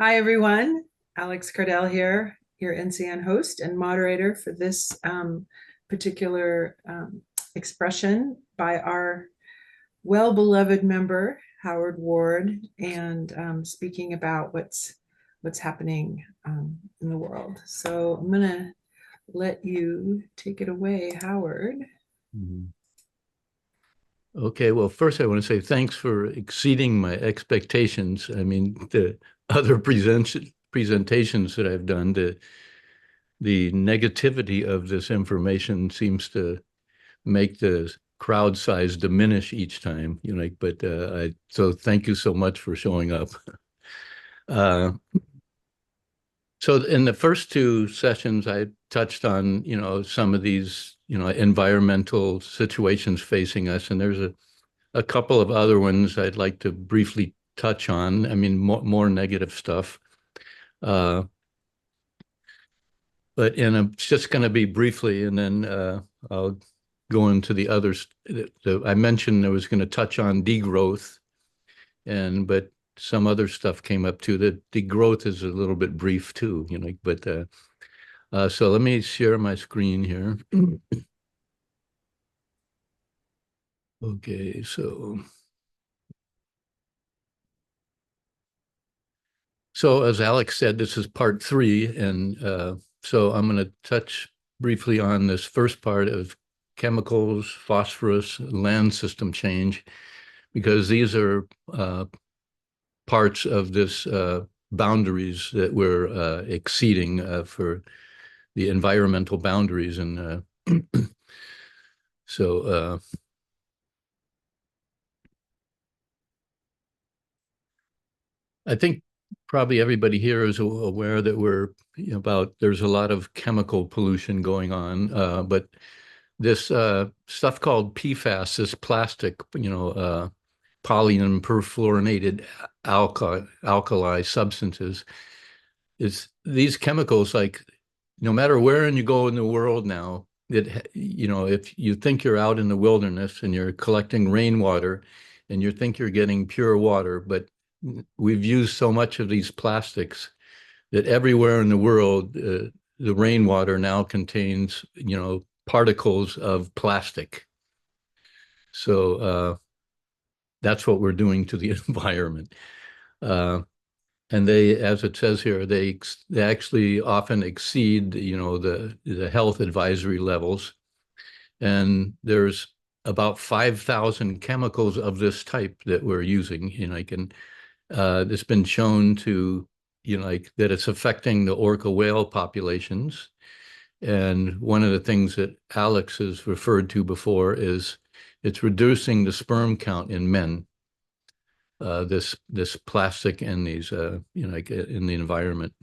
Hi, everyone. Alex Cardell here, your NCN host and moderator for this particular expression by our well-beloved member, Howard Ward, and speaking about what's happening in the world. So I'm going to let you take it away, Howard. Mhm. Okay, well, first I want to say thanks for exceeding my expectations. I mean, the other presentations that I've done, the negativity of this information seems to make the crowd size diminish each time, but so thank you so much for showing up. Uh, so in the first two sessions, I touched on, some of these, environmental situations facing us, and there's a couple of other ones I'd like to briefly touch on. I mean, more negative stuff. Uh, and it's just going to be briefly, and then I'll go into the others. I mentioned I was going to touch on degrowth, but some other stuff came up too. The degrowth is a little bit brief too, but so let me share my screen here. Okay, so as Alex said, this is part three, and so I'm going to touch briefly on this first part of chemicals, phosphorus, land system change, because these are parts of this boundaries that we're exceeding for the environmental boundaries. And so I think probably everybody here is aware that there's a lot of chemical pollution going on, but this stuff called PFAS, this plastic, polyethylene perfluorinated alkali substances, is these chemicals, like, no matter where you go in the world now, if you think you're out in the wilderness and you're collecting rainwater and you think you're getting pure water, but we've used so much of these plastics that everywhere in the world, the rainwater now contains, particles of plastic. So that's what we're doing to the environment. And they, as it says here, they actually often exceed, the health advisory levels. And there's about 5,000 chemicals of this type that we're using, it's been shown to, that it's affecting the orca whale populations. And one of the things that Alex has referred to before is it's reducing the sperm count in men. This plastic and these, in the environment.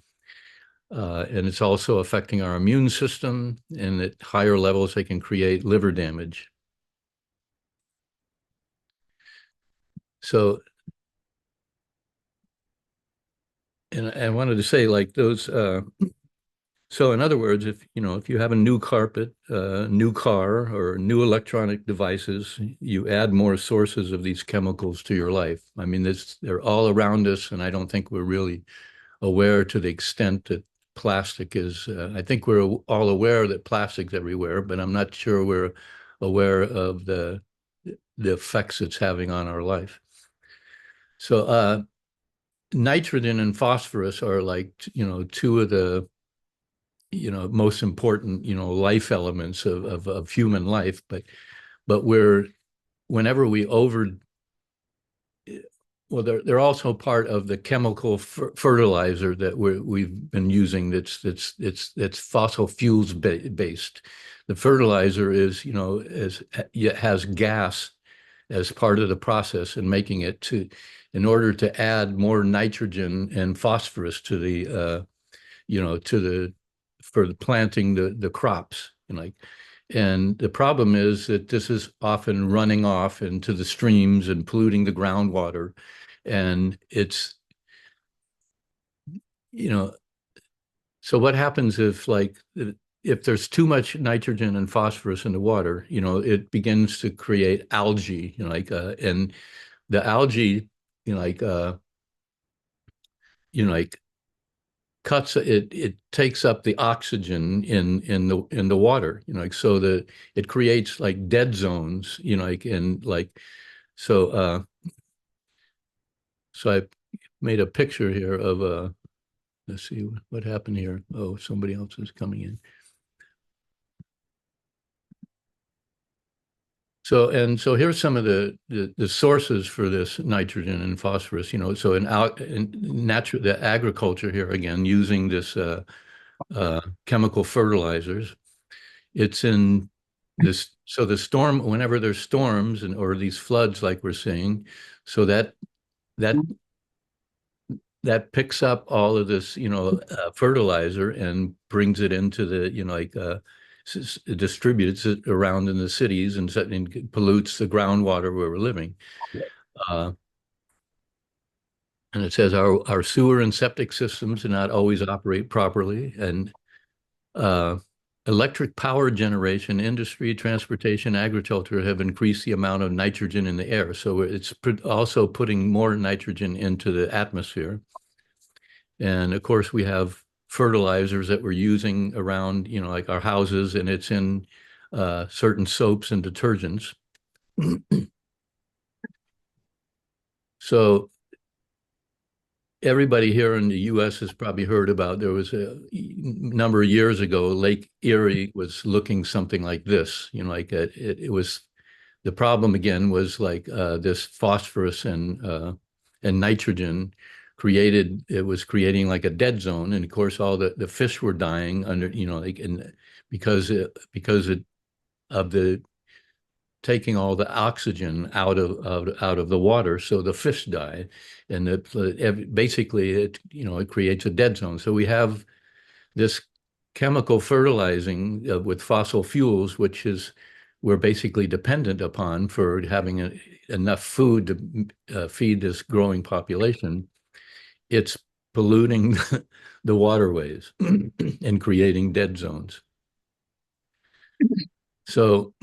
And it's also affecting our immune system, and at higher levels, they can create liver damage. So, and I wanted to say, like, those, so in other words, if you have a new carpet, new car, or new electronic devices, you add more sources of these chemicals to your life. I mean, they're all around us, and I don't think we're really aware to the extent that plastic is. I think we're all aware that plastic's everywhere, but I'm not sure we're aware of the effects it's having on our life. So nitrogen and phosphorus are, like, two of the most important life elements of human life, but whenever we well, they're also part of the chemical fertilizer that we've been using. That's fossil fuels based. The fertilizer is, it has gas as part of the process, and making it in order to add more nitrogen and phosphorus to the, for the planting the crops, and the problem is that this is often running off into the streams and polluting the groundwater. And it's, so what happens if there's too much nitrogen and phosphorus in the water, it begins to create algae, and the algae, cuts it takes up the oxygen in the water, like so that it creates like dead zones, like and like so so I made a picture here of let's see what happened here. Oh, somebody else is coming in. So here's some of the sources for this nitrogen and phosphorus, so in natural the agriculture here again using this chemical fertilizers. It's in this, so the storm, whenever there's storms or these floods like we're seeing, so that that picks up all of this, fertilizer and brings it into the, distributes it around in the cities and pollutes the groundwater where we're living. Uh, and it says our sewer and septic systems do not always operate properly, and uh, electric power generation, industry, transportation, agriculture have increased the amount of nitrogen in the air. So it's also putting more nitrogen into the atmosphere. And of course, we have fertilizers that we're using around, like our houses, and it's in certain soaps and detergents. So everybody here in the U.S. has probably heard about, there was a number of years ago, Lake Erie was looking something like this, like it was, the problem again was like this phosphorus and nitrogen it was creating like a dead zone. And of course, all the fish were dying under, like, and because of the taking all the oxygen out of the water, so the fish die, and basically it creates a dead zone. So we have this chemical fertilizing with fossil fuels, which is we're basically dependent upon for having enough food to feed this growing population. It's polluting the waterways and creating dead zones. So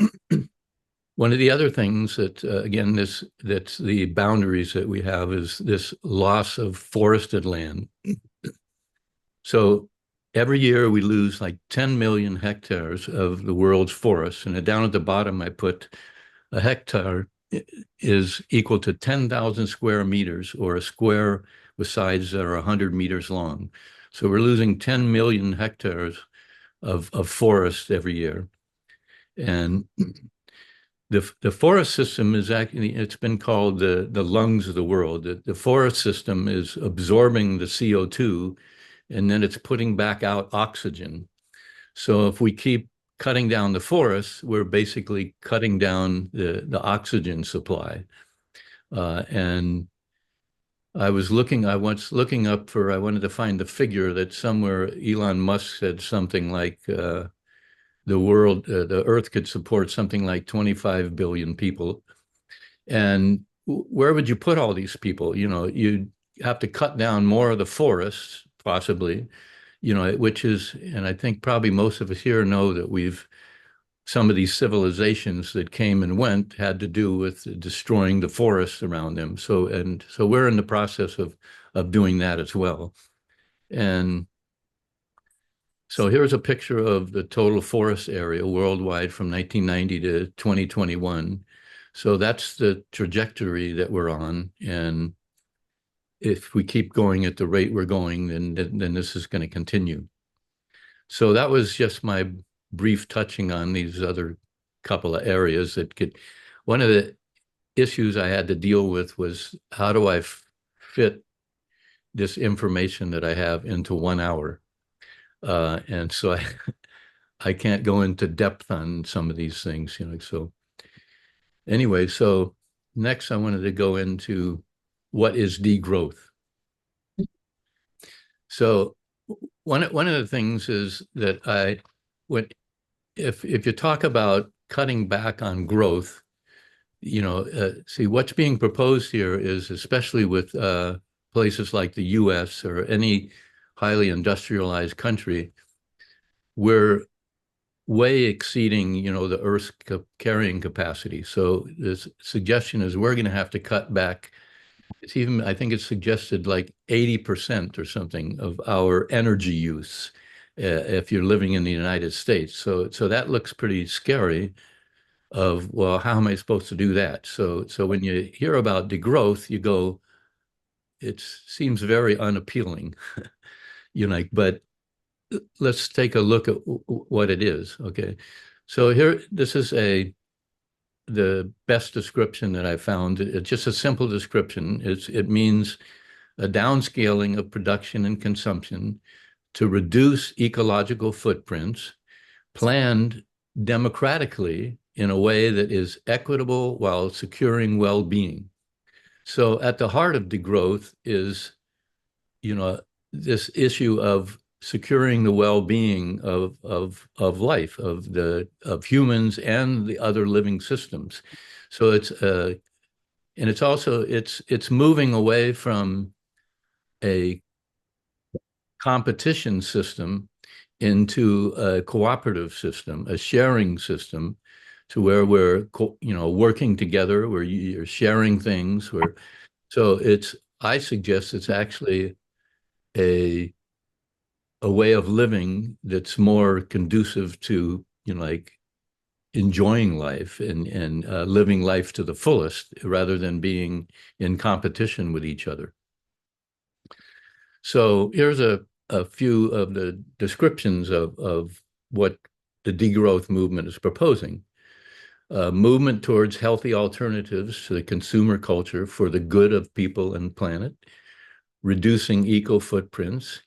one of the other things that, again, that's the boundaries that we have is this loss of forested land. So every year we lose like 10 million hectares of the world's forests. And down at the bottom, I put a hectare is equal to 10,000 square meters, or a square with sides that are 100 meters long. So we're losing 10 million hectares of forest every year. And the forest system is actually, it's been called the lungs of the world. The forest system is absorbing the CO2, and then it's putting back out oxygen. So if we keep cutting down the forests, we're basically cutting down the oxygen supply. And I was looking up I wanted to find the figure that somewhere Elon Musk said something like the Earth could support something like 25 billion people. And where would you put all these people? You'd have to cut down more of the forests, possibly, which is, and I think probably most of us here know that some of these civilizations that came and went had to do with destroying the forests around them. So we're in the process of doing that as well. And so here's a picture of the total forest area worldwide from 1990 to 2021. So that's the trajectory that we're on. And if we keep going at the rate we're going, then this is going to continue. So that was just my brief touching on these other couple of areas one of the issues I had to deal with was, how do I fit this information that I have into 1 hour? And so I can't go into depth on some of these things, so anyway, so next I wanted to go into what is degrowth. So one of the things is that if you talk about cutting back on growth, see what's being proposed here is, especially with places like the US or any highly industrialized country, we're way exceeding, the Earth's carrying capacity. So the suggestion is we're going to have to cut back It's even, I think it's suggested like 80% or something of our energy use if you're living in the United States. So that looks pretty scary of, well, how am I supposed to do that? So when you hear about degrowth, you go, it seems very unappealing, but let's take a look at what it is. Okay. So here, this is the best description that I found. It's just a simple description. It means a downscaling of production and consumption to reduce ecological footprints, planned democratically in a way that is equitable while securing well-being. So at the heart of degrowth is, you know, this issue of securing the well-being of life, of humans and the other living systems. So it's also it's moving away from a competition system into a cooperative system, a sharing system, to where we're working together, where you're sharing things. I suggest it's actually a way of living that's more conducive to like enjoying life and living life to the fullest rather than being in competition with each other. So here's a few of the descriptions of what the degrowth movement is proposing. Movement towards healthy alternatives to the consumer culture for the good of people and planet, reducing eco footprints,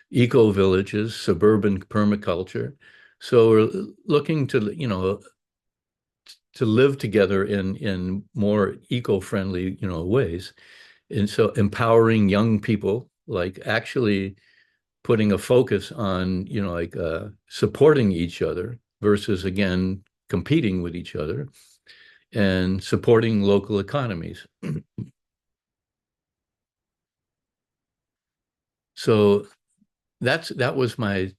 eco villages, suburban permaculture. So we're looking to live together in more eco-friendly, ways. And so empowering young people, like actually putting a focus on, supporting each other versus, again, competing with each other, and supporting local economies. So that was my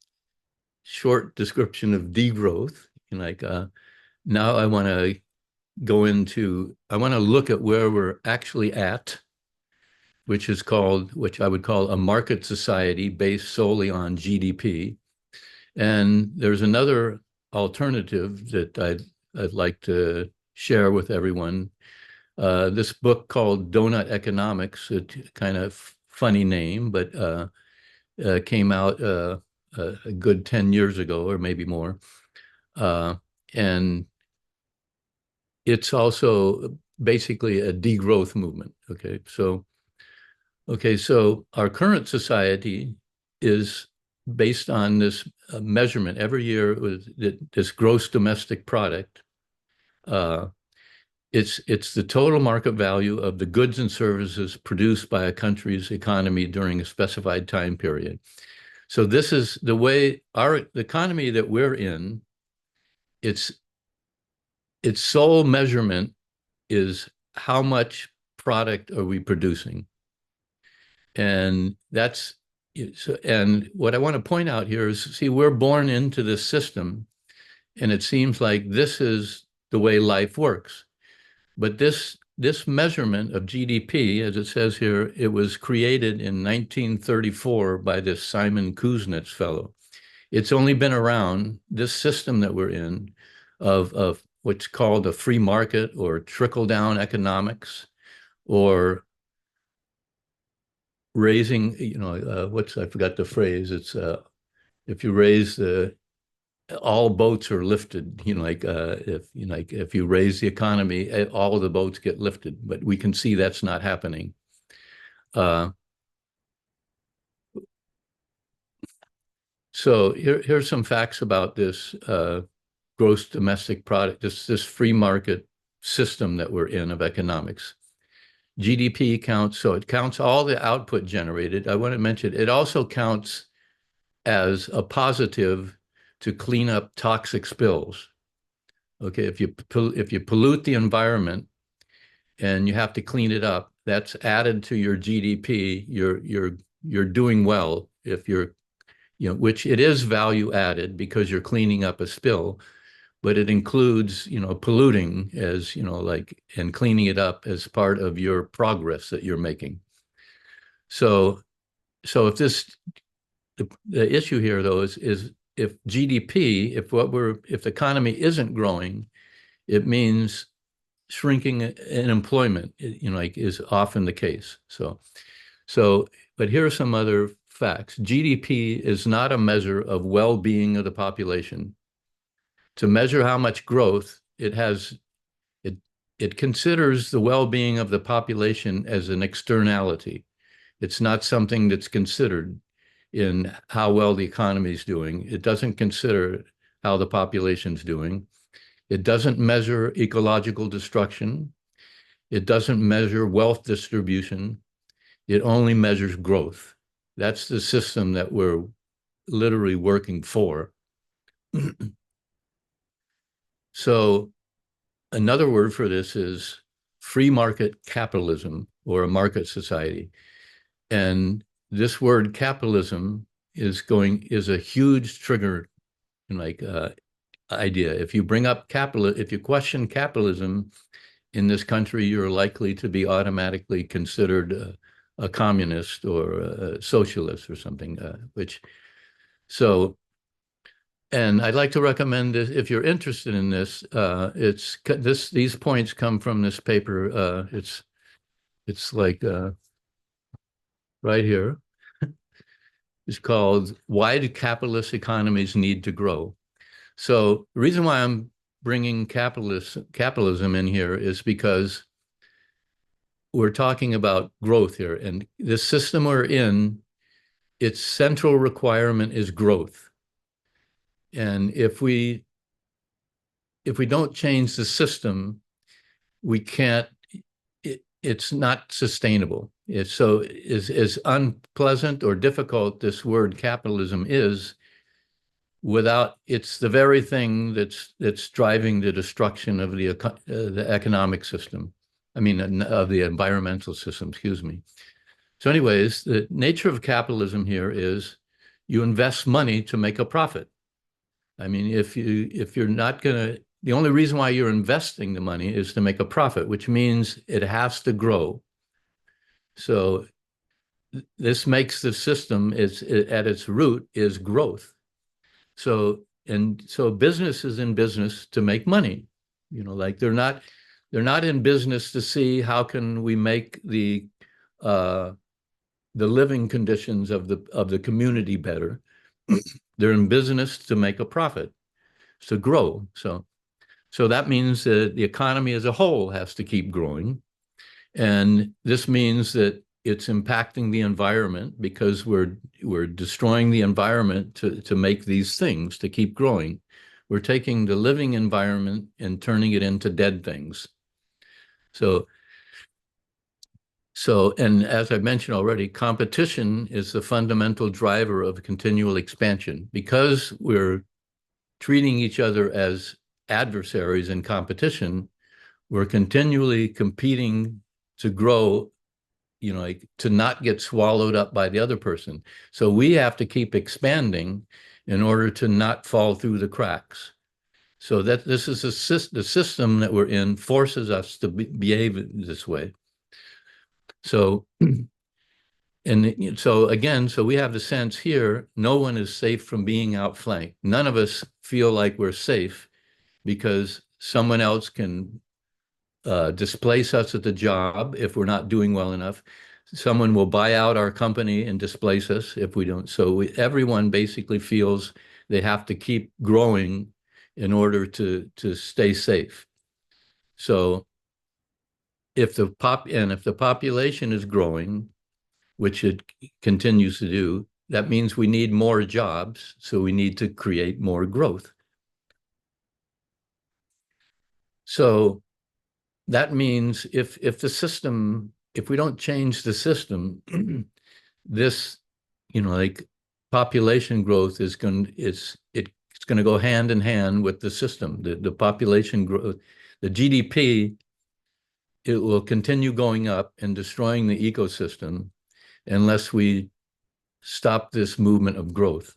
short description of degrowth. Now I want to look at where we're actually at, which I would call a market society based solely on GDP. And there's another alternative that I'd like to share with everyone. This book called Donut Economics, a kind of funny name, but came out a good 10 years ago or maybe more. And it's also basically a degrowth movement. So our current society is based on this measurement every year with this gross domestic product. It's the total market value of the goods and services produced by a country's economy during a specified time period. So this is the way the economy that we're in, its sole measurement is how much product are we producing. And what I want to point out here is, see, we're born into this system, and it seems like this is the way life works. But this measurement of GDP, as it says here, it was created in 1934 by this Simon Kuznets fellow. It's only been around, this system that we're in, of what's called a free market or trickle-down economics, or raising, I forgot the phrase. It's if you raise all boats are lifted. If you raise the economy, all of the boats get lifted. But we can see that's not happening. So here's some facts about this gross domestic product, this free market system that we're in of economics. GDP counts, so it counts all the output generated. I want to mention it also counts as a positive to clean up toxic spills. Okay, if you pollute the environment and you have to clean it up, that's added to your GDP. You're doing well if which it is value added because you're cleaning up a spill. but it includes, polluting as, like, and cleaning it up as part of your progress that you're making. So, so if the issue here though is if GDP, if the economy isn't growing, it means shrinking in employment, like is often the case. But here are some other facts. GDP is not a measure of well-being of the population. To measure how much growth it considers the well-being of the population as an externality. It's not something that's considered in how well the economy is doing. It doesn't consider how the population's doing. It doesn't measure ecological destruction. It doesn't measure wealth distribution. It only measures growth. That's the system that we're literally working for. So another word for this is free market capitalism or a market society. And this word capitalism is a huge trigger, like idea. If you question capitalism in this country, you're likely to be automatically considered a communist or a socialist or something, and I'd like to recommend this if you're interested in this. These points come from this paper. It's like right here. It's called "Why Do Capitalist Economies Need to Grow?" So the reason why I'm bringing capitalism in here is because we're talking about growth here, and the system we're in, its central requirement is growth. And if we don't change the system, we can't. It's not sustainable. It's so as unpleasant or difficult this word capitalism is. It's the very thing that's driving the destruction of the economic system. I mean, of the environmental system, excuse me. So anyways, the nature of capitalism here is you invest money to make a profit. I mean, if you're not gonna, the only reason why you're investing the money is to make a profit, which means it has to grow. So this makes the system at its root is growth. So business is in business to make money. Like they're not in business to see how can we make the living conditions of the community better. They're in business to make a profit, to grow. So that means that the economy as a whole has to keep growing. And this means that it's impacting the environment because we're destroying the environment to make these things, to keep growing. We're taking the living environment and turning it into dead things. And as I mentioned already, competition is the fundamental driver of continual expansion. Because we're treating each other as adversaries in competition, we're continually competing to grow, like to not get swallowed up by the other person. So we have to keep expanding in order to not fall through the cracks. So that this is the system that we're in forces us to behave this way. So, and so again, so we have the sense here, no one is safe from being outflanked. None of us feel like we're safe because someone else can displace us at the job if we're not doing well enough. Someone will buy out our company and displace us if we don't. So everyone basically feels they have to keep growing in order to stay safe. So if the population is growing, which it continues to do, that means we need more jobs. So we need to create more growth. So that means if we don't change the system, this, like population growth it's going to go hand in hand with the system, the population growth, the GDP, it will continue going up and destroying the ecosystem unless we stop this movement of growth.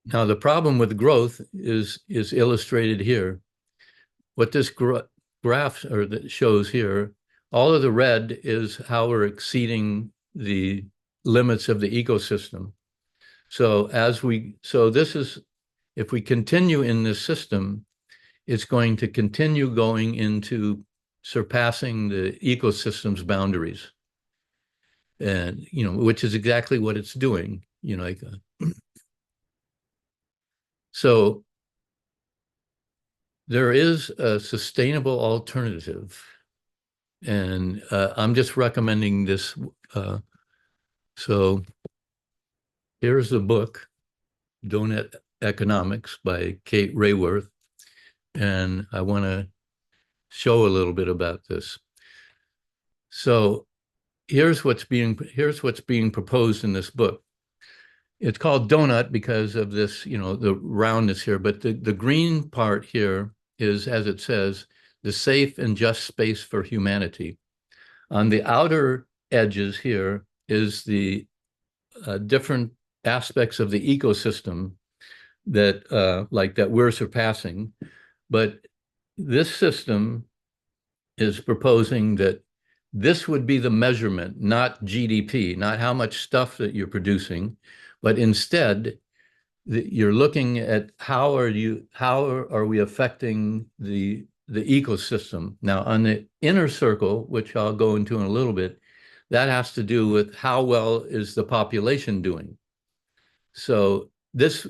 Now, the problem with growth is illustrated here. What this graph or that shows here, all of the red is how we're exceeding the limits of the ecosystem. So this is, if we continue in this system, it's going to continue going into surpassing the ecosystem's boundaries. And, which is exactly what it's doing, like, so there is a sustainable alternative. And I'm just recommending this. So here's the book, Donut Economics by Kate Rayworth. And I want to show a little bit about this. So here's what's being proposed in this book. It's called donut because of this, the roundness here, but the green part here is, as it says, the safe and just space for humanity. On the outer edges here is the different aspects of the ecosystem that that we're surpassing. But this system is proposing that this would be the measurement, not GDP, not how much stuff that you're producing, but instead you're looking at how are we affecting the ecosystem. Now, on the inner circle, which I'll go into in a little bit, that has to do with how well is the population doing. So this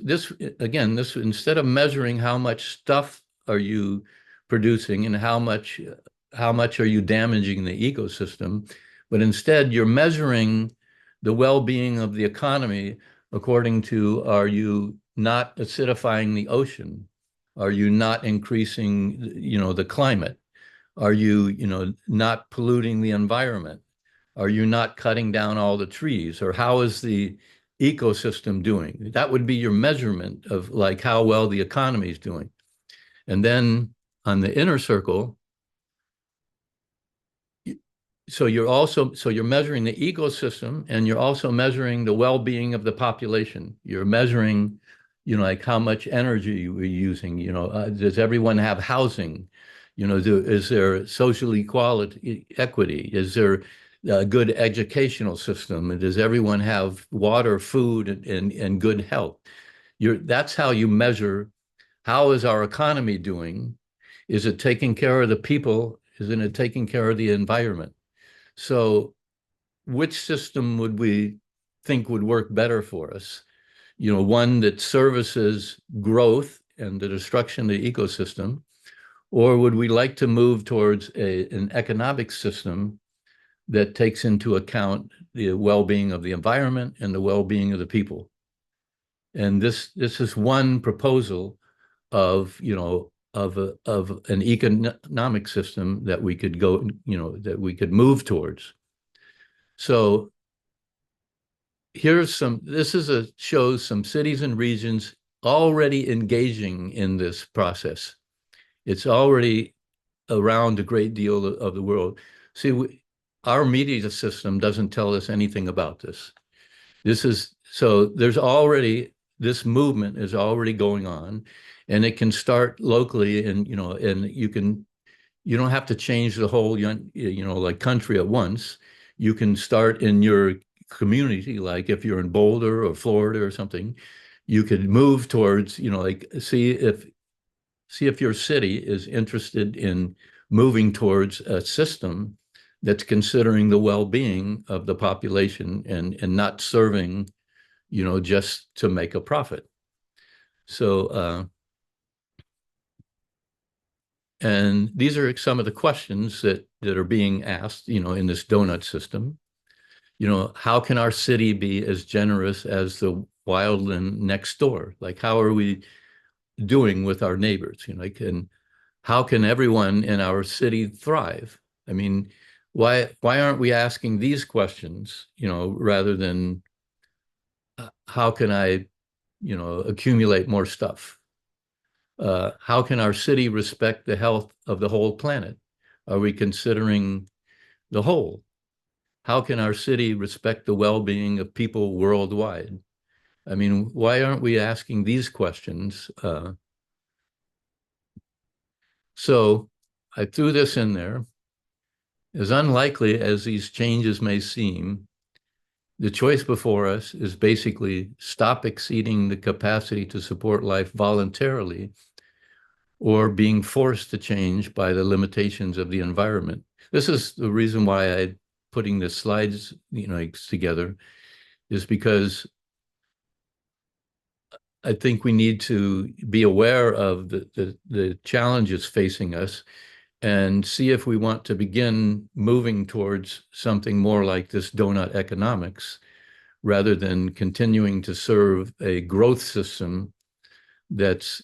again, this, instead of measuring how much stuff are you producing and how much are you damaging the ecosystem, but instead you're measuring the well-being of the economy according to, are you not acidifying the ocean? Are you not increasing, the climate? Are you, not polluting the environment? Are you not cutting down all the trees? Or how is the ecosystem doing? That would be your measurement of like how well the economy is doing. And then on the inner circle, so you're measuring the ecosystem, and you're also measuring the well-being of the population. You're measuring, like how much energy we're using. Does everyone have housing? Is there social equity? Is there a good educational system? Does everyone have water, food, and good health? That's how you measure, how is our economy doing? Is it taking care of the people? Isn't it taking care of the environment? So which system would we think would work better for us? One that services growth and the destruction of the ecosystem, or would we like to move towards an economic system that takes into account the well-being of the environment and the well-being of the people? And this is one proposal of, of an economic system that we could go, that we could move towards. So shows some cities and regions already engaging in this process. It's already around a great deal of the world. See, our media system doesn't tell us anything about this. This movement is already going on, and it can start locally, and you don't have to change the whole like country at once. You can start in your community, like if you're in Boulder or Florida or something, you could move towards, like see if your city is interested in moving towards a system that's considering the well-being of the population and not serving, just to make a profit. So, and these are some of the questions that are being asked, in this donut system. How can our city be as generous as the wildland next door? Like, how are we doing with our neighbors? And how can everyone in our city thrive? I mean, why aren't we asking these questions, rather than how can I, accumulate more stuff? How can our city respect the health of the whole planet? Are we considering the whole? How can our city respect the well-being of people worldwide? I mean, why aren't we asking these questions? So I threw this in there. As unlikely as these changes may seem, the choice before us is basically stop exceeding the capacity to support life voluntarily or being forced to change by the limitations of the environment. This is the reason why I'm putting the slides, together, is because I think we need to be aware of the challenges facing us and see if we want to begin moving towards something more like this donut economics rather than continuing to serve a growth system that's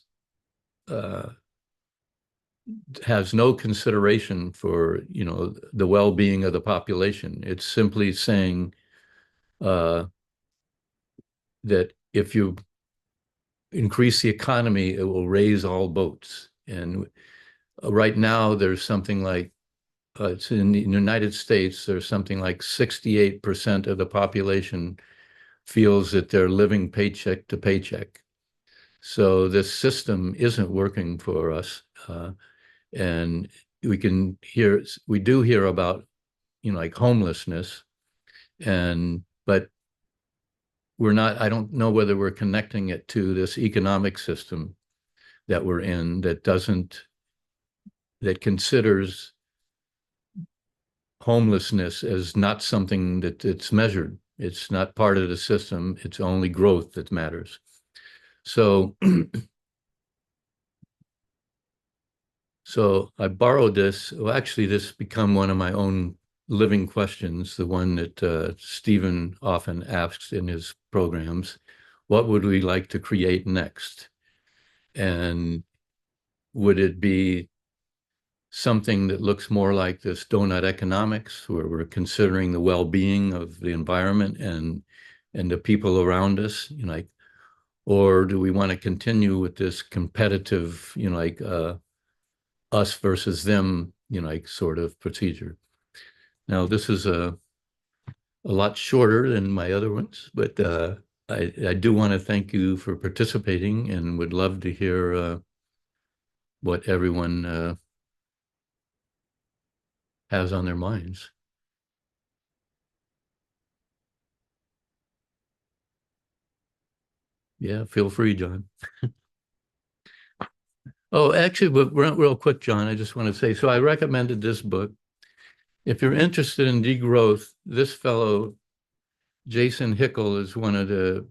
has no consideration for, the well-being of the population. It's simply saying that if you increase the economy, it will raise all boats. And right now, there's something like, it's in the United States, there's something like 68% of the population feels that they're living paycheck to paycheck. So this system isn't working for us. And we do hear about, like homelessness, but I don't know whether we're connecting it to this economic system that we're in that considers homelessness as not something that it's measured. It's not part of the system. It's only growth that matters. So, so I borrowed this. Well, actually, this become one of my own living questions, the one that Stephen often asks in his programs. What would we like to create next? And would it be something that looks more like this donut economics, where we're considering the well-being of the environment and the people around us, or do we want to continue with this competitive, us versus them, sort of procedure? Now, this is a lot shorter than my other ones, but I do want to thank you for participating and would love to hear what everyone has on their minds. Yeah, feel free, John. Oh, actually, but real quick, John, I just want to say, so I recommended this book. If you're interested in degrowth, this fellow, Jason Hickel, is one of the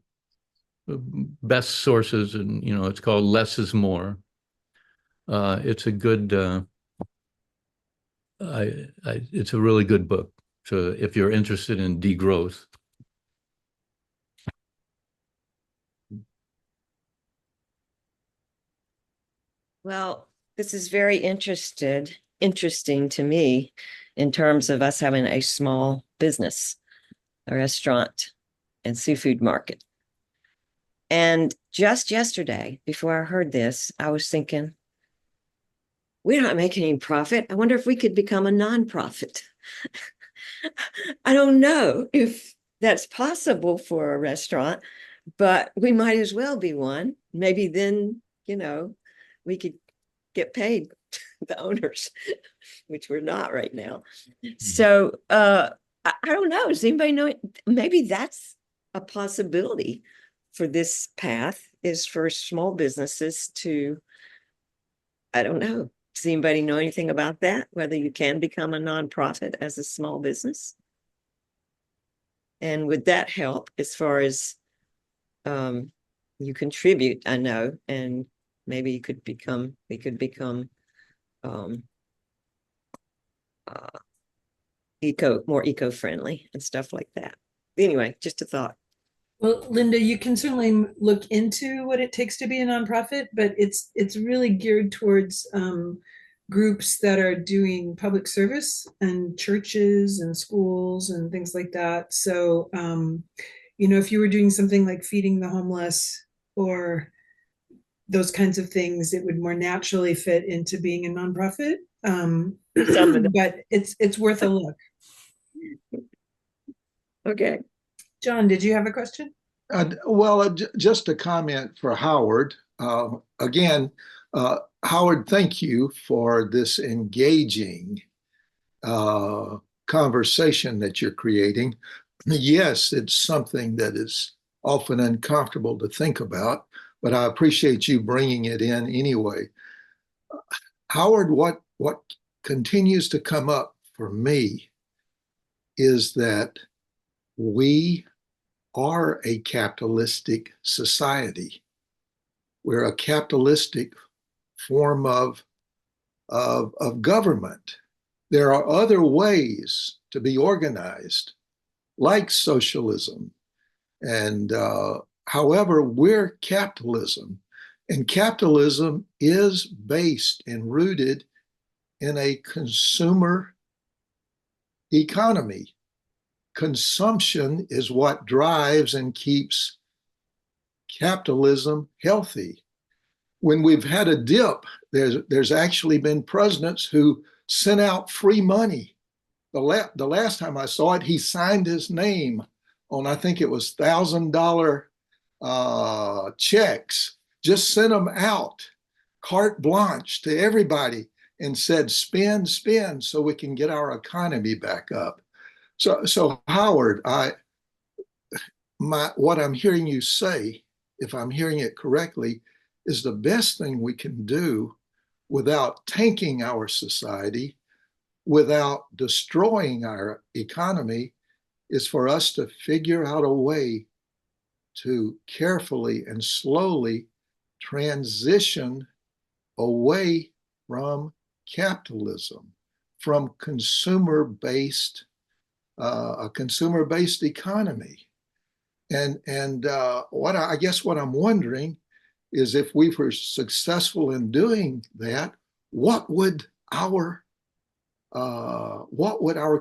best sources, and it's called Less is More. It's a good, it's a really good book. So if you're interested in degrowth. Well, this is very interesting to me in terms of us having a small business, a restaurant and seafood market. And just yesterday, before I heard this, I was thinking, we're not making any profit. I wonder if we could become a nonprofit. I don't know if that's possible for a restaurant, but we might as well be one. Maybe then, we could get paid, the owners, which we're not right now. So I don't know. Does anybody know? Maybe that's a possibility for this path, is for small businesses to, I don't know. Does anybody know anything about that? Whether you can become a nonprofit as a small business? And would that help as far as you contribute, I know, and maybe we could become more eco-friendly and stuff like that. Anyway, just a thought. Well, Linda, you can certainly look into what it takes to be a nonprofit, but it's really geared towards groups that are doing public service and churches and schools and things like that. So, if you were doing something like feeding the homeless or those kinds of things, it would more naturally fit into being a nonprofit. But it's worth a look. Okay. John, did you have a question? Just a comment for Howard. Again, Howard, thank you for this engaging uh, conversation that you're creating. Yes, it's something that is often uncomfortable to think about, but I appreciate you bringing it in anyway. Howard, what continues to come up for me is that we are a capitalistic society. We're a capitalistic form of government. There are other ways to be organized, like socialism. And however, we're capitalism. And capitalism is based and rooted in a consumer economy. Consumption is what drives and keeps capitalism healthy. When we've had a dip, there's actually been presidents who sent out free money. The last time I saw it, he signed his name on, I think it was $1,000 checks, just sent them out, carte blanche to everybody, and said, spend, spend, so we can get our economy back up. So Howard, what I'm hearing you say, if I'm hearing it correctly, is the best thing we can do without tanking our society, without destroying our economy, is for us to figure out a way to carefully and slowly transition away from capitalism, from a consumer-based economy. And I guess what I'm wondering is, if we were successful in doing that, what would our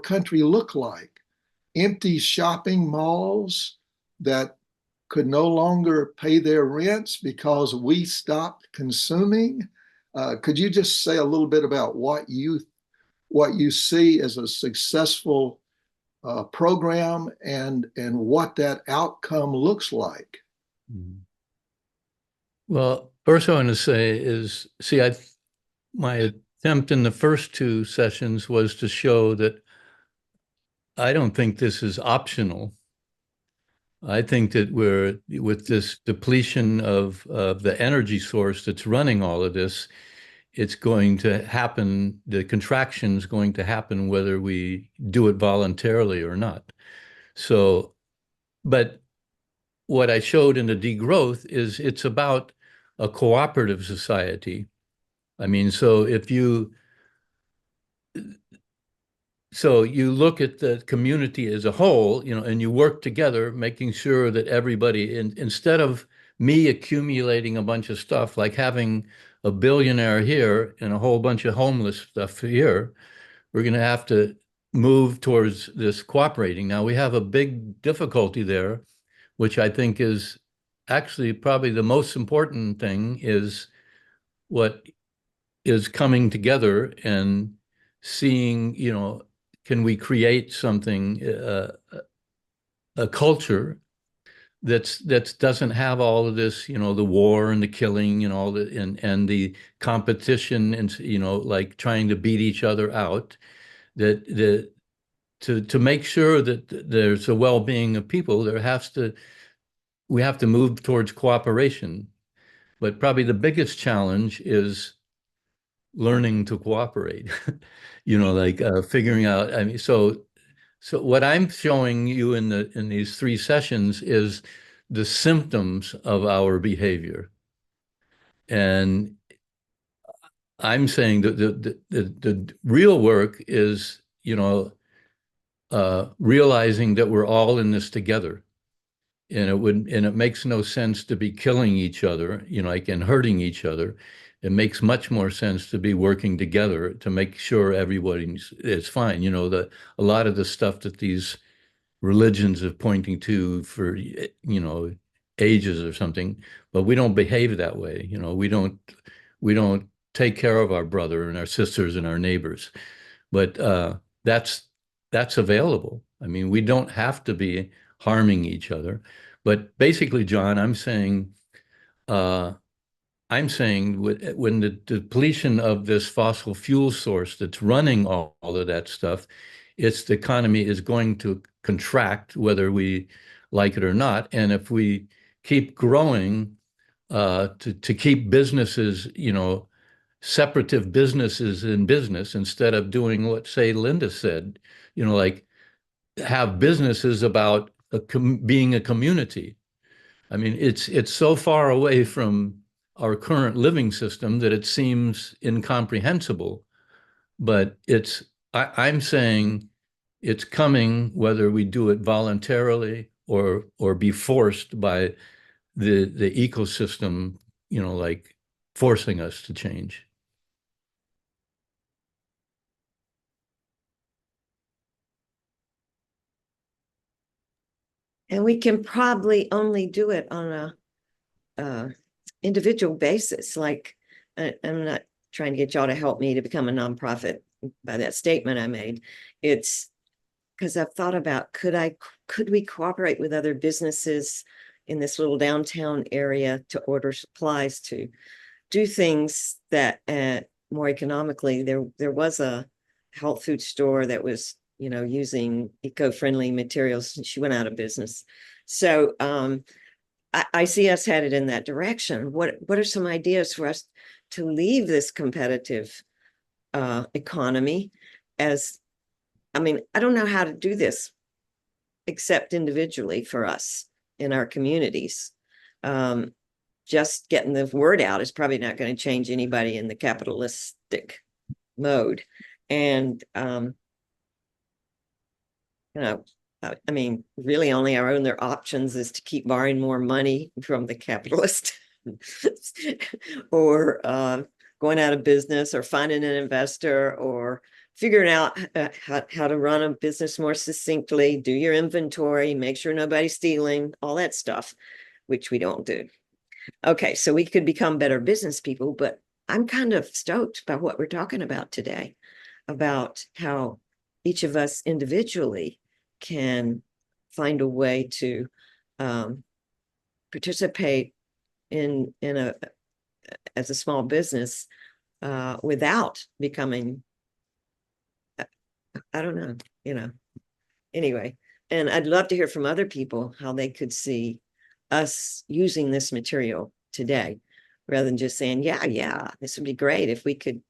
country look like? Empty shopping malls that could no longer pay their rents because we stopped consuming? Could you just say a little bit about what you see as a successful program, and what that outcome looks like? Well, first I want to say is, my attempt in the first two sessions was to show that I don't think this is optional. I think that we're, with this depletion of the energy source that's running all of this, it's going to happen, the contraction is going to happen whether we do it voluntarily or not. So, but what I showed in the degrowth is it's about a cooperative society. I mean, so you look at the community as a whole, and you work together, making sure that everybody, instead of me accumulating a bunch of stuff, like having a billionaire here and a whole bunch of homeless stuff here, we're going to have to move towards this cooperating. Now, we have a big difficulty there, which I think is actually probably the most important thing, is what is coming together and seeing, can we create something, a culture that doesn't have all of this, the war and the killing and all the and the competition, and like trying to beat each other out, that to make sure that there's a well-being of people, we have to move towards cooperation. But probably the biggest challenge is learning to cooperate. Like figuring out. I mean, so what I'm showing you in these three sessions is the symptoms of our behavior, and I'm saying that the real work is, realizing that we're all in this together. And it makes no sense to be killing each other, like, and hurting each other. It makes much more sense to be working together to make sure everybody is fine. A lot of the stuff that these religions are pointing to for, ages or something, but we don't behave that way. We don't take care of our brother and our sisters and our neighbors. But that's available. I mean, we don't have to be harming each other. But basically, John, uh, I'm saying when the depletion of this fossil fuel source that's running all of that stuff, the economy is going to contract whether we like it or not. And if we keep growing, to keep businesses, separative businesses in business instead of doing what, say, Linda said, like have businesses about being a community. I mean, it's so far away from our current living system that it seems incomprehensible. But I'm saying it's coming whether we do it voluntarily or be forced by the ecosystem, like forcing us to change. And we can probably only do it on a individual basis. Like, I'm not trying to get y'all to help me to become a nonprofit by that statement I made. It's because I've thought about, could we cooperate with other businesses in this little downtown area to order supplies, to do things that more economically. There was a health food store that was, using eco-friendly materials, and she went out of business. So I see us headed in that direction. What are some ideas for us to leave this competitive economy? I don't know how to do this except individually for us in our communities. Just getting the word out is probably not going to change anybody in the capitalistic mode. And, really only our only options is to keep borrowing more money from the capitalist or going out of business or finding an investor or figuring out how to run a business more succinctly, do your inventory, make sure nobody's stealing, all that stuff, which we don't do. Okay, so we could become better business people, but I'm kind of stoked by what we're talking about today, about how each of us individually can find a way to participate as a small business without becoming, I don't know, anyway. And I'd love to hear from other people how they could see us using this material today, rather than just saying, yeah, this would be great if we could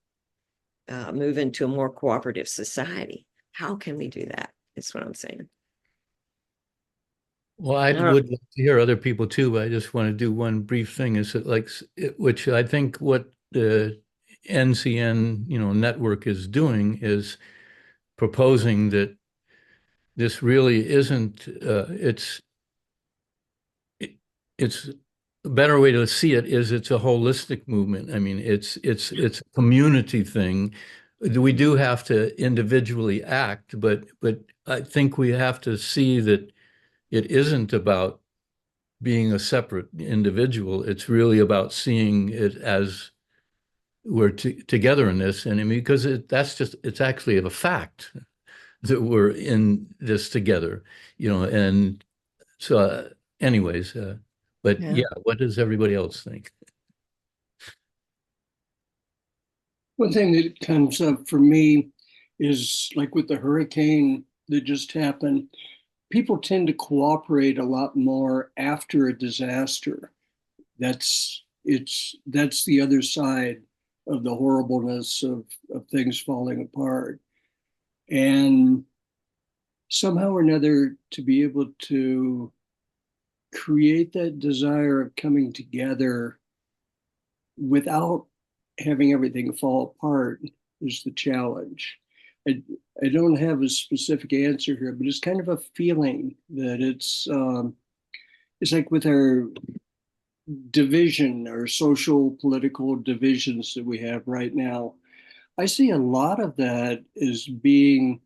move into a more cooperative society. How can we do that? That's what I'm saying. Well, I would like to hear other people too, but I just want to do one brief thing. Is it which I think what the NCN, network is doing is proposing that this really isn't, it's a better way to see it is it's a holistic movement. I mean, it's a community thing. We do have to individually act, but I think we have to see that it isn't about being a separate individual. It's really about seeing it as we're together in this. And I mean, because it's actually a fact that we're in this together, and so anyways, but yeah, what does everybody else think? One thing that comes up for me is like with the hurricane that just happened, people tend to cooperate a lot more after a disaster. That's the other side of the horribleness of things falling apart. And somehow or another, to be able to create that desire of coming together without having everything fall apart is the challenge. I don't have a specific answer here, but it's kind of a feeling that it's like with our division, our social political divisions that we have right now. I see a lot of that as being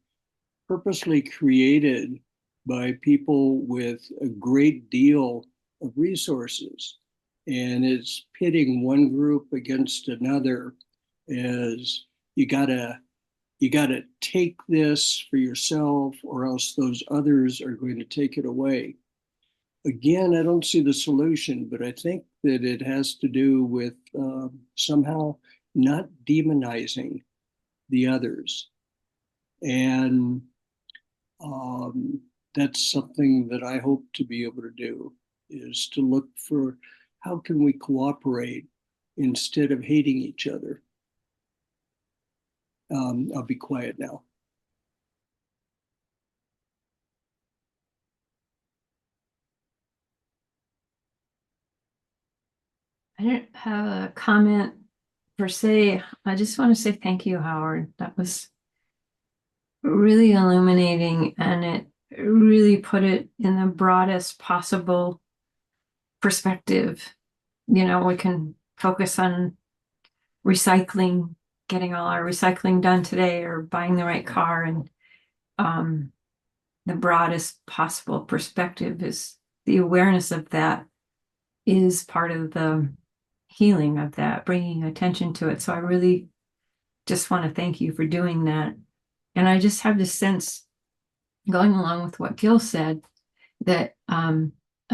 purposely created by people with a great deal of resources. And it's pitting one group against another as you gotta take this for yourself or else those others are going to take it away. Again, I don't see the solution, but I think that it has to do with somehow not demonizing the others. And that's something that I hope to be able to do, is to look for how can we cooperate instead of hating each other. I'll be quiet now. I don't have a comment per se. I just want to say thank you, Howard. That was really illuminating, and it really put it in the broadest possible perspective. You know, we can focus on recycling, getting all our recycling done today, or buying the right car, and the broadest possible perspective is the awareness of that is part of the healing of that, bringing attention to it. So I really just want to thank you for doing that. And I just have this sense, going along with what Gil said, that a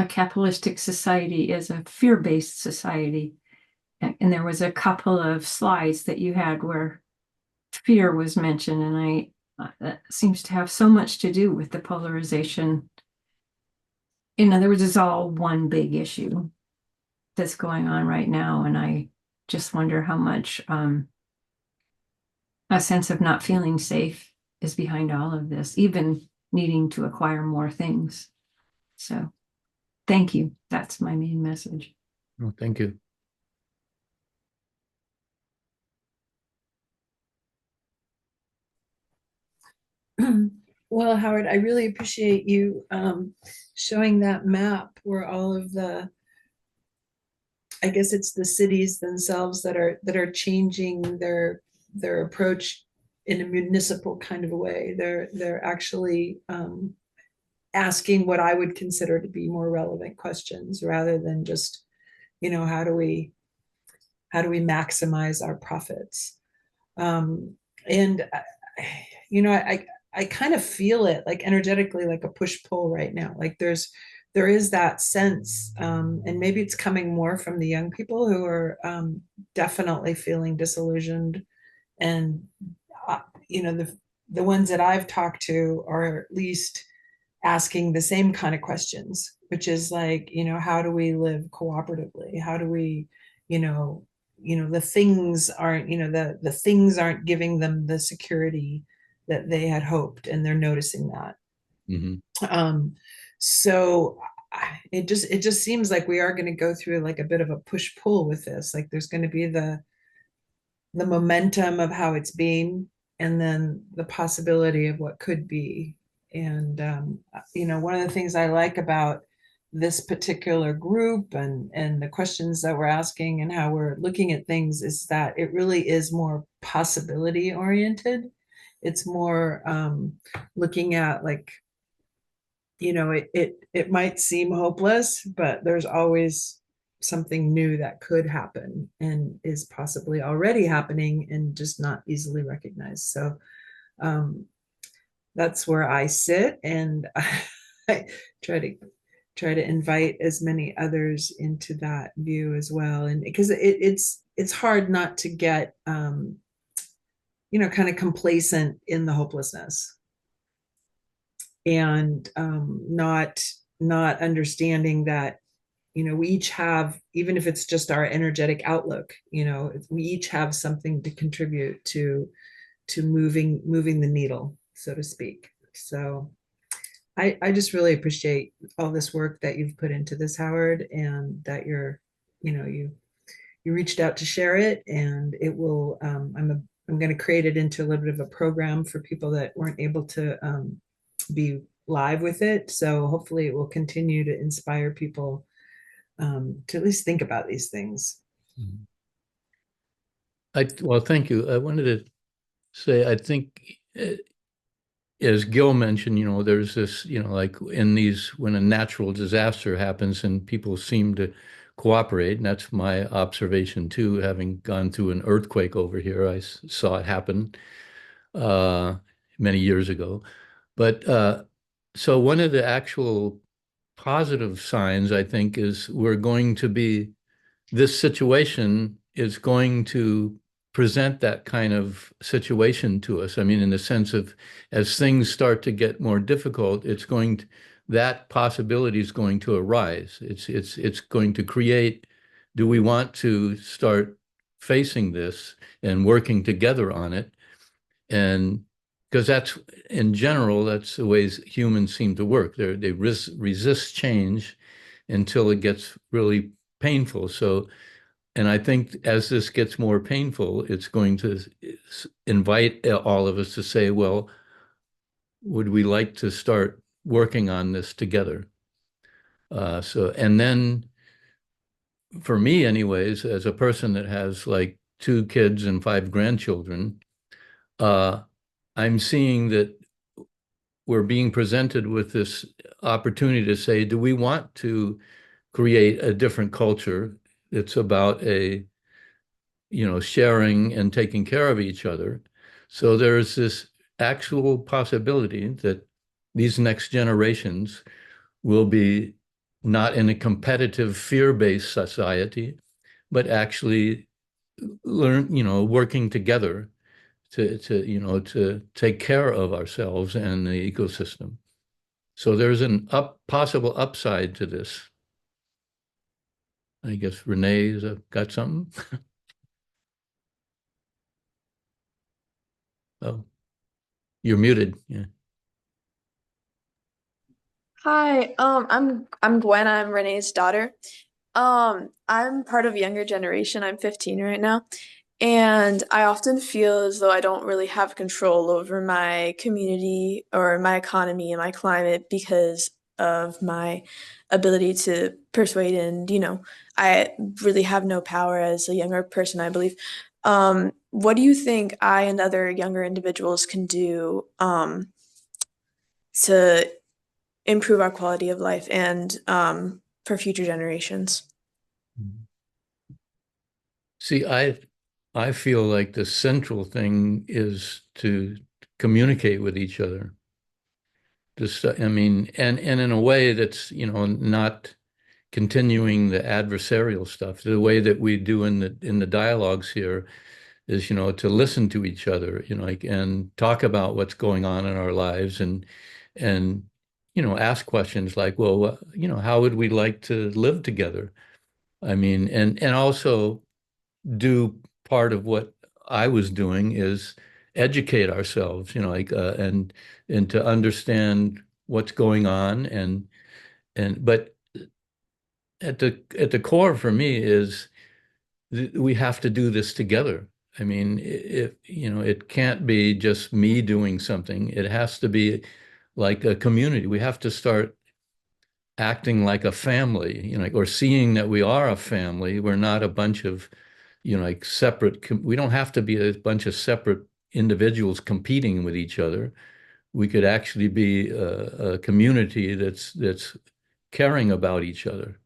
capitalistic society is a fear-based society. And there was a couple of slides that you had where fear was mentioned, and that seems to have so much to do with the polarization. In other words, it's all one big issue that's going on right now, and I just wonder how much a sense of not feeling safe is behind all of this, even needing to acquire more things. So thank you. That's my main message. Oh, thank you. Well, Howard, I really appreciate you showing that map where all of the, I guess it's the cities themselves that are changing their approach in a municipal kind of a way. They're actually asking what I would consider to be more relevant questions, rather than just, you know, how do we maximize our profits? And you know, I kind of feel it like energetically, like a push-pull right now. Like there is that sense, and maybe it's coming more from the young people who are definitely feeling disillusioned. And you know, the ones that I've talked to are at least asking the same kind of questions, which is like, you know, how do we live cooperatively? How do we, you know, the things aren't, you know, the things aren't giving them the security that they had hoped, and they're noticing that. Mm-hmm. So it just seems like we are going to go through like a bit of a push pull with this. Like there's going to be the momentum of how it's being, and then the possibility of what could be. And you know, one of the things I like about this particular group and the questions that we're asking and how we're looking at things is that it really is more possibility oriented. It's more looking at, like, you know, it might seem hopeless, but there's always something new that could happen and is possibly already happening and just not easily recognized. So that's where I sit, and I try to invite as many others into that view as well. And because it's hard not to get you know, kind of complacent in the hopelessness, and not understanding that, you know, we each have, even if it's just our energetic outlook, you know, we each have something to contribute to moving the needle, so to speak. So I just really appreciate all this work that you've put into this, Howard, and that you're, you know, you reached out to share it, and it will, I'm going to create it into a little bit of a program for people that weren't able to be live with it. So hopefully it will continue to inspire people to at least think about these things. Well, thank you. I wanted to say, I think, as Gil mentioned, you know, there's this, you know, like in these, when a natural disaster happens and people seem to cooperate, and that's my observation too, having gone through an earthquake over here. I saw it happen many years ago. But so one of the actual positive signs, I think, is this situation is going to present that kind of situation to us. I mean, in the sense of as things start to get more difficult, that possibility is going to arise. It's going to create, do we want to start facing this and working together on it? And because in general, that's the ways humans seem to work. They resist change until it gets really painful. So, and I think as this gets more painful, it's going to invite all of us to say, well, would we like to start working on this together? And then for me anyways, as a person that has like 2 kids and 5 grandchildren, I'm seeing that we're being presented with this opportunity to say, do we want to create a different culture that's about sharing and taking care of each other? So there's this actual possibility that these next generations will be not in a competitive, fear-based society, but actually working together to take care of ourselves and the ecosystem. So there's possible upside to this. I guess Renee's got something. Oh, you're muted. Yeah. Hi, I'm Gwen. I'm Renee's daughter. I'm part of younger generation. I'm 15 right now, and I often feel as though I don't really have control over my community or my economy and my climate because of my ability to persuade and, I really have no power as a younger person, I believe. What do you think I and other younger individuals can do to improve our quality of life and for future generations? See, I feel like the central thing is to communicate with each other. I mean, and in a way that's, not continuing the adversarial stuff. The way that we do in the dialogues here is, to listen to each other, and talk about what's going on in our lives and ask questions like, well, how would we like to live together? I mean, and also do part of what I was doing is educate ourselves, and to understand what's going on but at the core for me is we have to do this together. I mean, it can't be just me doing something. It has to be like a community. We have to start acting like a family, or seeing that we are a family. We're not a bunch of, separate. We don't have to be a bunch of separate individuals competing with each other. We could actually be a community that's caring about each other.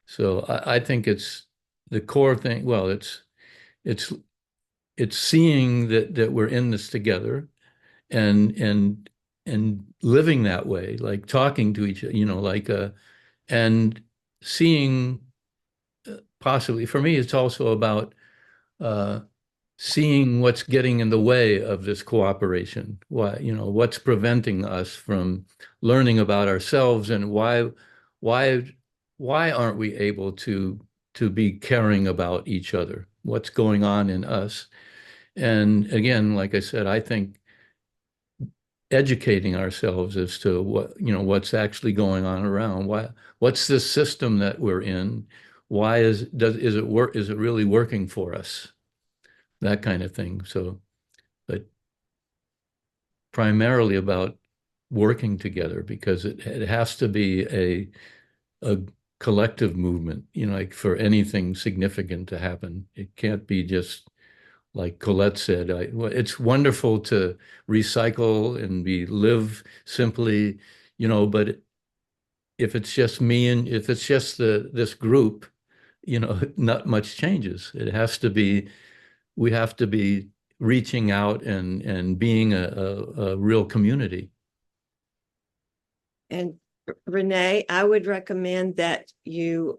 So I think it's the core thing. Well, it's seeing that we're in this together and living that way, like talking to each other, and seeing possibly for me, it's also about uh, seeing what's getting in the way of this cooperation. What's preventing us from learning about ourselves and why aren't we able to be caring about each other? What's going on in us? And again, like I said, I think educating ourselves as to what's actually going on around. What's this system that we're in? Why is it work? Is it really working for us? That kind of thing. So, but primarily about working together because it has to be a collective movement, like for anything significant to happen. It can't be just like Colette said, well, it's wonderful to recycle and live simply, but if it's just me and if it's just this group, not much changes. We have to be reaching out and being a real community. And Renee, I would recommend that you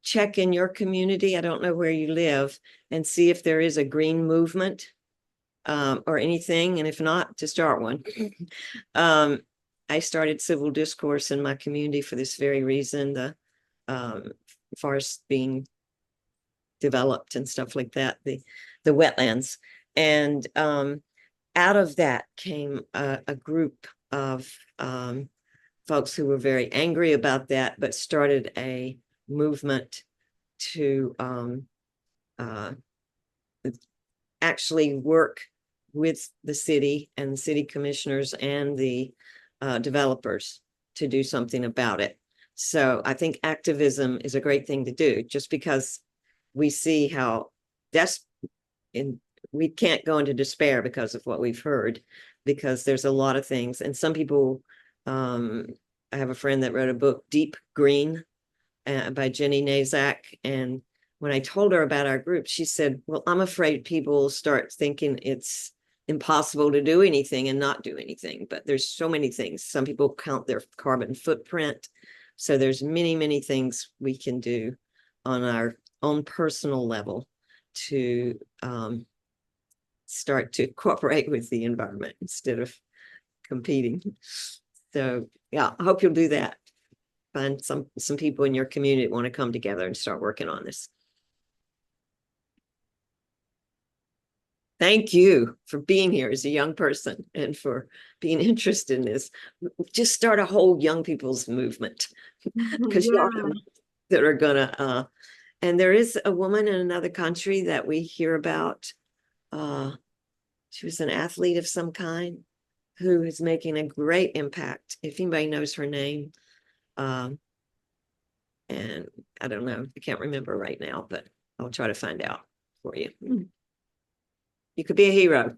check in your community. I don't know where you live, and see if there is a green movement or anything. And if not, to start one. I started Civil Discourse in my community for this very reason, the forest being developed and stuff like that, the wetlands. And out of that came a group of folks who were very angry about that, but started a movement to actually work with the city and the city commissioners and the developers to do something about it. So I think activism is a great thing to do, just because we see how we can't go into despair because of what we've heard, because there's a lot of things. And some people, I have a friend that wrote a book, Deep Green, by Jenny Nazak. And when I told her about our group, she said, well, I'm afraid people start thinking it's impossible to do anything and not do anything. But there's so many things. Some people count their carbon footprint. So there's many, many things we can do on our own personal level to start to cooperate with the environment instead of competing. So yeah, I hope you'll do that. Find some people in your community that want to come together and start working on this. Thank you for being here as a young person and for being interested in this. Just start a whole young people's movement, because y'all that are gonna and there is a woman in another country that we hear about. She was an athlete of some kind who is making a great impact. If anybody knows her name, and I don't know, I can't remember right now, but I'll try to find out for you. You could be a hero.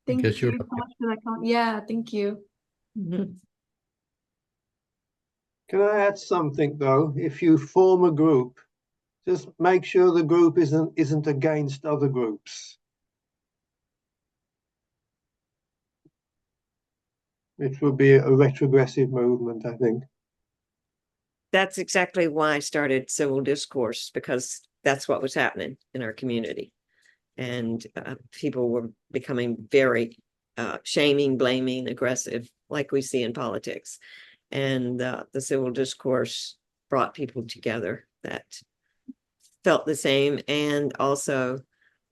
Thank guess you you're- so much for that comment. Yeah, thank you. Mhm. Can I add something though? If you form a group, just make sure the group isn't against other groups. It will be a retrogressive movement, I think. That's exactly why I started Civil Discourse, because that's what was happening in our community. And people were becoming very shaming, blaming, aggressive, like we see in politics. And the Civil Discourse brought people together that felt the same, and also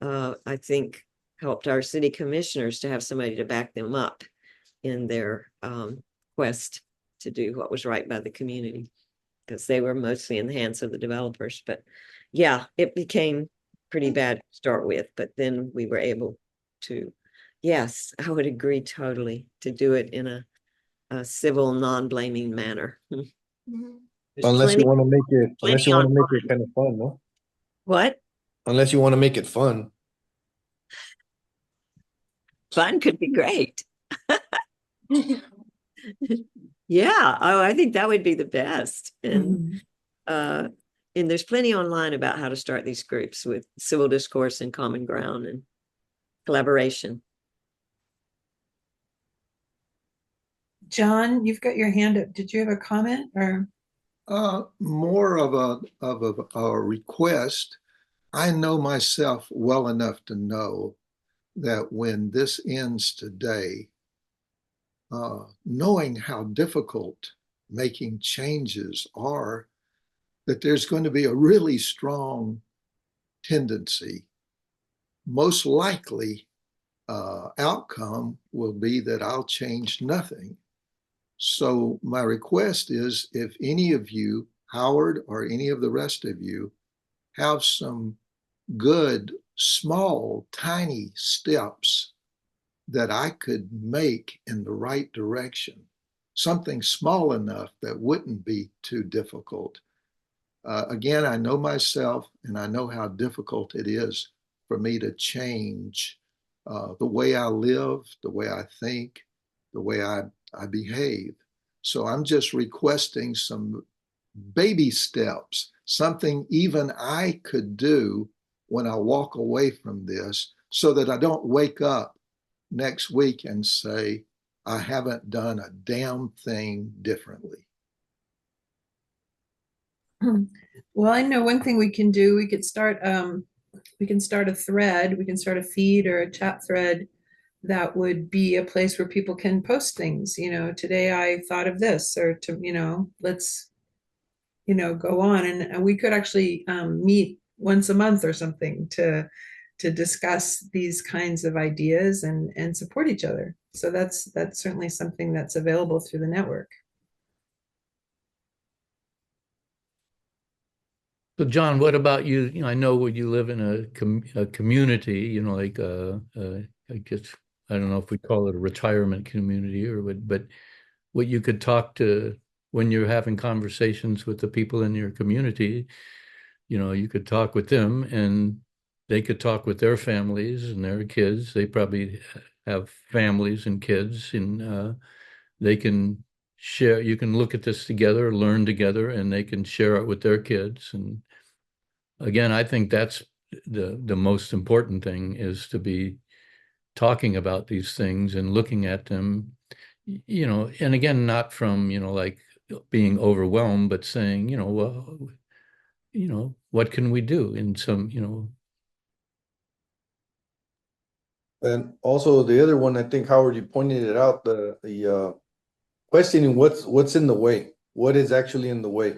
I think helped our city commissioners to have somebody to back them up in their quest to do what was right by the community, because they were mostly in the hands of the developers. But yeah, it became pretty bad to start with, but then we were able to, yes, I would agree totally, to do it in a civil, non-blaming manner. Mhm. Unless you want to make it, plenty online. kind of fun, no? What? Unless you want to make it fun. Fun could be great. Yeah, oh, I think that would be the best. And Mhm. and there's plenty online about how to start these groups with Civil Discourse and Common Ground and collaboration. John, you've got your hand up. Did you have a comment or? More of a request. I know myself well enough to know that when this ends today, knowing how difficult making changes are, that there's going to be a really strong tendency. Most likely outcome will be that I'll change nothing. So my request is, if any of you, Howard, or any of the rest of you, have some good, small, tiny steps that I could make in the right direction, something small enough that wouldn't be too difficult. Again, I know myself, and I know how difficult it is for me to change the way I live, the way I think, the way I behave. So I'm just requesting some baby steps, something even I could do when I walk away from this, so that I don't wake up next week and say, I haven't done a damn thing differently. Well, I know one thing we can do. We could start a thread, we can start a feed or a chat thread that would be a place where people can post things. Today I thought of this, or let's, go on, and we could actually meet once a month or something to discuss these kinds of ideas and support each other. So that's certainly something that's available through the network. So John, what about you? I know where you live in a community, like I guess I don't know if we call it a retirement community or what, but what you could talk to when you're having conversations with the people in your community, you could talk with them and they could talk with their families and their kids. They probably have families and kids, and they can share. You can look at this together, learn together, and they can share it with their kids. And again, I think that's the most important thing, is to be talking about these things and looking at them, and again, not from, like being overwhelmed, but saying, well, what can we do in some, And also the other one, I think, Howard, you pointed it out, the questioning what's in the way, what is actually in the way.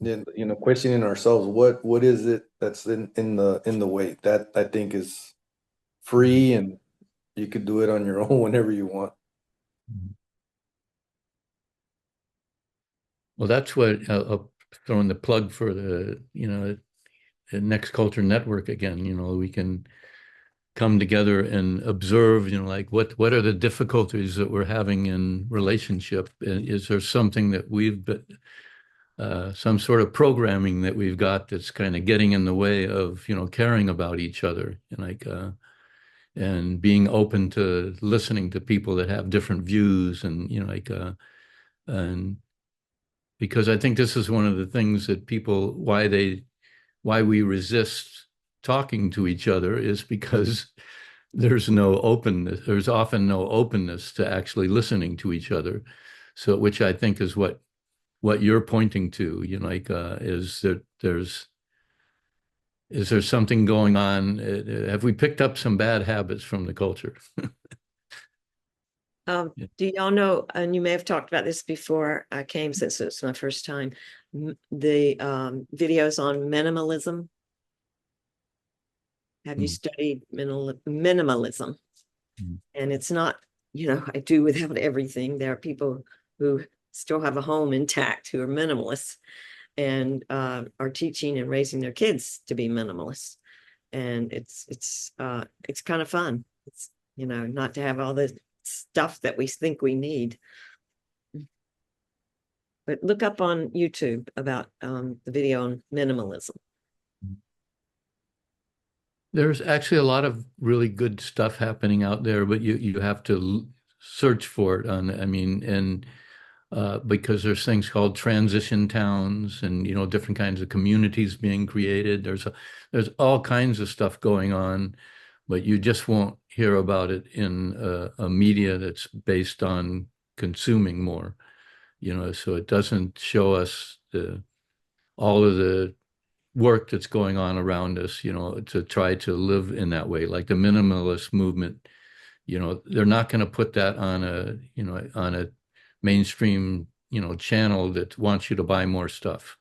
Then, questioning ourselves, what is it that's in the way? That I think is free, and you could do it on your own whenever you want. Well, that's what I'll throw in the plug for the Next Culture Network again. We can come together and observe, like what are the difficulties that we're having in relationship? Is there something that we've been, some sort of programming that we've got that's kind of getting in the way of, caring about each other, and being open to listening to people that have different views, and and because I think this is one of the things that people, why we resist talking to each other, is because there's no openness. There's often no openness to actually listening to each other. So, which I think is what you're pointing to, is that is there something going on? Have we picked up some bad habits from the culture? Do y'all know, and you may have talked about this before I came, since it's my first time, the videos on minimalism? Have you studied minimalism? And it's not, I do without everything. There are people who still have a home intact who are minimalists and are teaching and raising their kids to be minimalists. And it's kind of fun. It's, not to have all the stuff that we think we need. But look up on YouTube about the video on minimalism. There's actually a lot of really good stuff happening out there, but you have to search for it and because there's things called transition towns, and different kinds of communities being created. There's all kinds of stuff going on, but you just won't hear about it in a media that's based on consuming more. So it doesn't show us all of the work that's going on around us, to try to live in that way. Like the minimalist movement, they're not going to put that on a mainstream, channel that wants you to buy more stuff.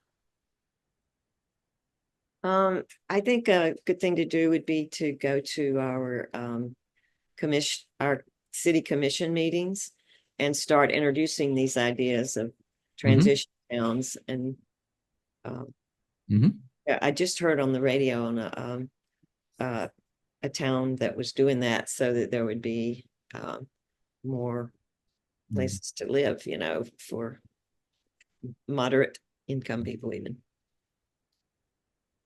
I think a good thing to do would be to go to our city commission meetings and start introducing these ideas of transition towns. And I just heard on the radio on a town that was doing that, so that there would be more places to live, for moderate income people, even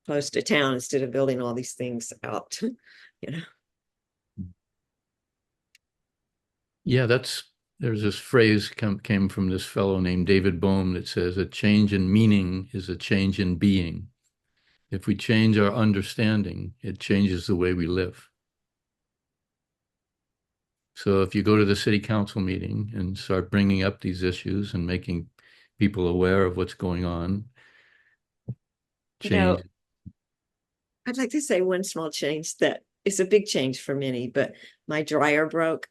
close to town, instead of building all these things out. Yeah, there's this phrase came from this fellow named David Bohm that says a change in meaning is a change in being. If we change our understanding, it changes the way we live. So if you go to the city council meeting and start bringing up these issues and making people aware of what's going on, You know, change. I'd like to say one small change that is a big change for many, but my dryer broke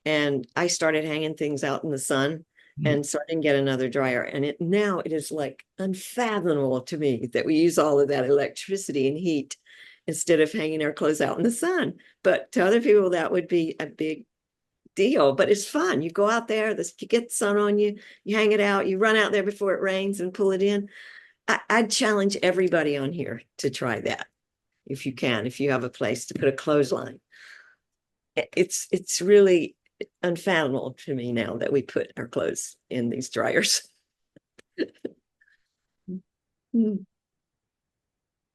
and I started hanging things out in the sun. And so I didn't get another dryer. And now it is like unfathomable to me that we use all of that electricity and heat instead of hanging our clothes out in the sun. But to other people, that would be a big deal. But it's fun. You go out there, you get the sun on you, you hang it out, you run out there before it rains and pull it in. I'd challenge everybody on here to try that if you can, if you have a place to put a clothesline. It's really unfathomable to me now that we put our clothes in these dryers.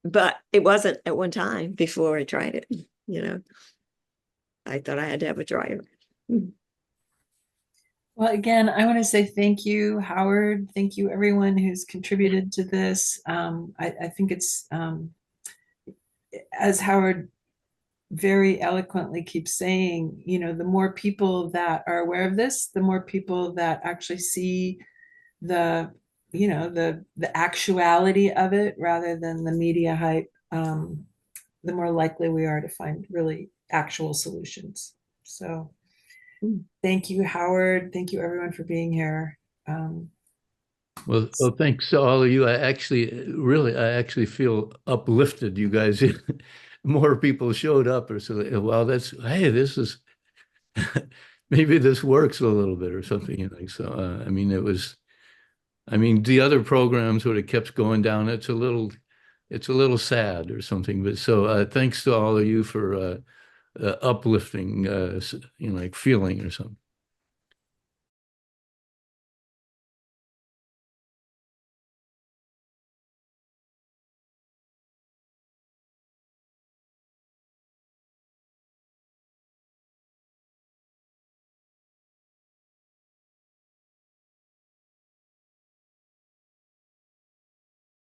But it wasn't at one time before I tried it, you know. I thought I had to have a dryer. Well, again, I want to say thank you, Howard. Thank you, everyone who's contributed to this. I think it's, as Howard very eloquently keeps saying, you know, the more people that are aware of this, the more people that actually see the, you know, the actuality of it rather than the media hype, the more likely we are to find really actual solutions. So thank you, Howard. Thank you, everyone, for being here. Well, thanks to all of you. I actually feel uplifted. You guys, more people showed up, or so. Well, hey, this is maybe this works a little bit or something. You know, so I mean, the other programs would have kept going down. It's a little sad or something. But so thanks to all of you for uplifting, you know, like feeling or something.